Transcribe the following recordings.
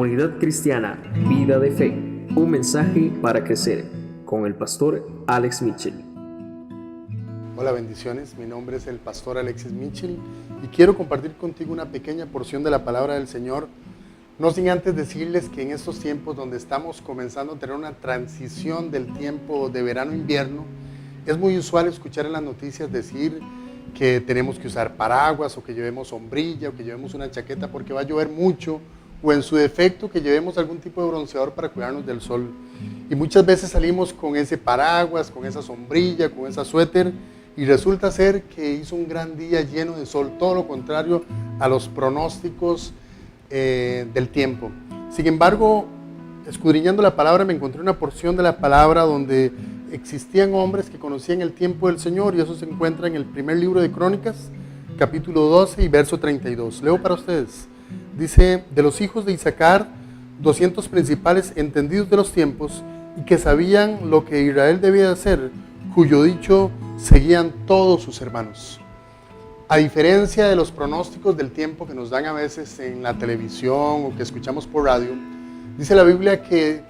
Comunidad Cristiana Vida de Fe, un mensaje para crecer, con el pastor Alex Mitchell. Hola, bendiciones. Mi nombre es el pastor Alexis Mitchell y quiero compartir contigo una pequeña porción de la palabra del Señor. No sin antes decirles que en estos tiempos donde estamos comenzando a tener una transición del tiempo de verano-invierno, es muy usual escuchar en las noticias decir que tenemos que usar paraguas o que llevemos sombrilla o que llevemos una chaqueta porque va a llover mucho, o en su defecto que llevemos algún tipo de bronceador para cuidarnos del sol. Y muchas veces salimos con ese paraguas, con esa sombrilla, con esa suéter, y resulta ser que hizo un gran día lleno de sol, todo lo contrario a los pronósticos del tiempo. Sin embargo, escudriñando la palabra, me encontré una porción de la palabra donde existían hombres que conocían el tiempo del Señor, y eso se encuentra en el primer libro de Crónicas, capítulo 12 y verso 32. Leo para ustedes. Dice: de los hijos de Isaacar, 200 principales entendidos de los tiempos y que sabían lo que Israel debía hacer, cuyo dicho seguían todos sus hermanos. A diferencia de los pronósticos del tiempo que nos dan a veces en la televisión o que escuchamos por radio, dice la Biblia que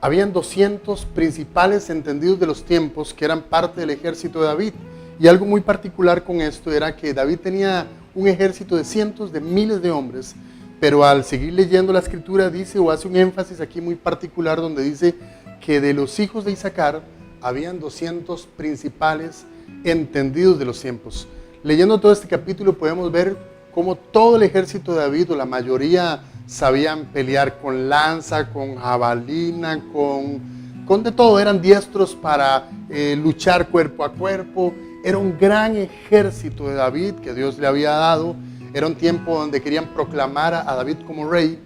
habían 200 principales entendidos de los tiempos que eran parte del ejército de David. Y algo muy particular con esto era que David tenía un ejército de cientos de miles de hombres, pero al seguir leyendo la escritura dice, o hace un énfasis aquí muy particular donde dice que de los hijos de Isaacar habían 200 principales entendidos de los tiempos. Leyendo todo este capítulo podemos ver cómo todo el ejército de David, o la mayoría, sabían pelear con lanza, con jabalina, con de todo. Eran diestros para luchar cuerpo a cuerpo. Era un gran ejército de David que Dios le había dado. Era un tiempo donde querían proclamar a David como rey.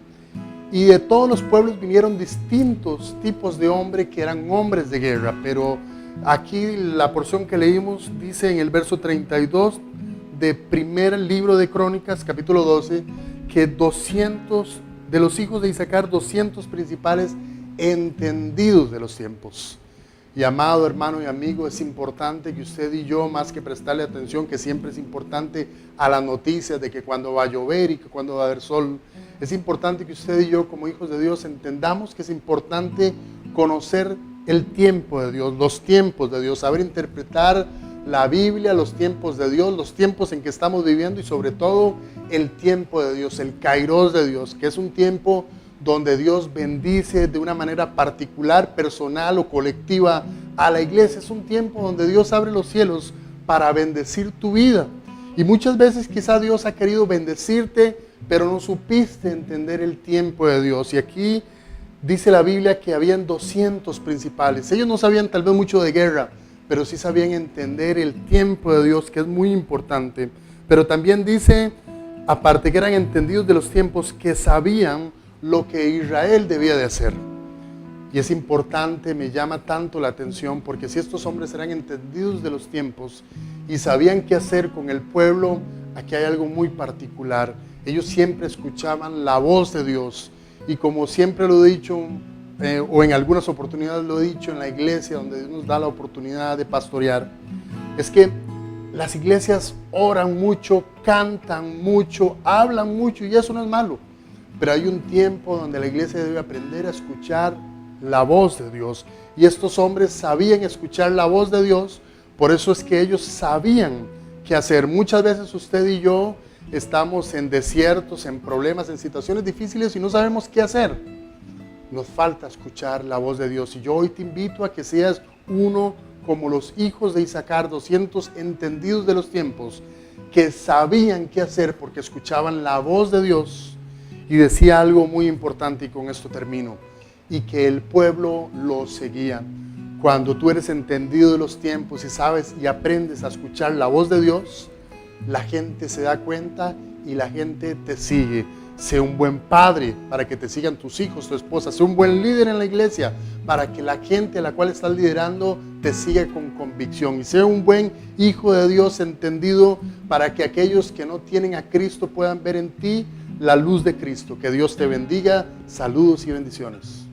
Y de todos los pueblos vinieron distintos tipos de hombres que eran hombres de guerra. Pero aquí la porción que leímos dice en el verso 32 de primer libro de Crónicas, capítulo 12, que 200 de los hijos de Isaacar, 200 principales entendidos de los tiempos. Y amado hermano y amigo, es importante que usted y yo, más que prestarle atención, que siempre es importante a las noticias de que cuando va a llover y que cuando va a haber sol, es importante que usted y yo como hijos de Dios entendamos que es importante conocer el tiempo de Dios, los tiempos de Dios, saber interpretar la Biblia, los tiempos de Dios, los tiempos en que estamos viviendo y sobre todo el tiempo de Dios, el kairos de Dios, que es un tiempo donde Dios bendice de una manera particular, personal o colectiva a la iglesia. Es un tiempo donde Dios abre los cielos para bendecir tu vida. Y muchas veces quizá Dios ha querido bendecirte, pero no supiste entender el tiempo de Dios. Y aquí dice la Biblia que habían 200 principales. Ellos no sabían tal vez mucho de guerra, pero sí sabían entender el tiempo de Dios, que es muy importante. Pero también dice, aparte que eran entendidos de los tiempos, que sabían lo que Israel debía de hacer. Y es importante, me llama tanto la atención, porque si estos hombres eran entendidos de los tiempos y sabían qué hacer con el pueblo, aquí hay algo muy particular. Ellos siempre escuchaban la voz de Dios. Y como siempre lo he dicho, o en algunas oportunidades lo he dicho en la iglesia, donde Dios nos da la oportunidad de pastorear, es que las iglesias oran mucho, cantan mucho, hablan mucho, y eso no es malo. Pero hay un tiempo donde la iglesia debe aprender a escuchar la voz de Dios. Y estos hombres sabían escuchar la voz de Dios, por eso es que ellos sabían qué hacer. Muchas veces usted y yo estamos en desiertos, en problemas, en situaciones difíciles y no sabemos qué hacer. Nos falta escuchar la voz de Dios. Y yo hoy te invito a que seas uno como los hijos de Isaacar, 200 entendidos de los tiempos, que sabían qué hacer porque escuchaban la voz de Dios. Y decía algo muy importante, y con esto termino, y que el pueblo lo seguía. Cuando tú eres entendido de los tiempos y sabes y aprendes a escuchar la voz de Dios, la gente se da cuenta y la gente te sigue. Sé un buen padre para que te sigan tus hijos, tu esposa. Sé un buen líder en la iglesia para que la gente a la cual estás liderando te siga con convicción. Y sé un buen hijo de Dios entendido para que aquellos que no tienen a Cristo puedan ver en ti la luz de Cristo. Que Dios te bendiga. Saludos y bendiciones.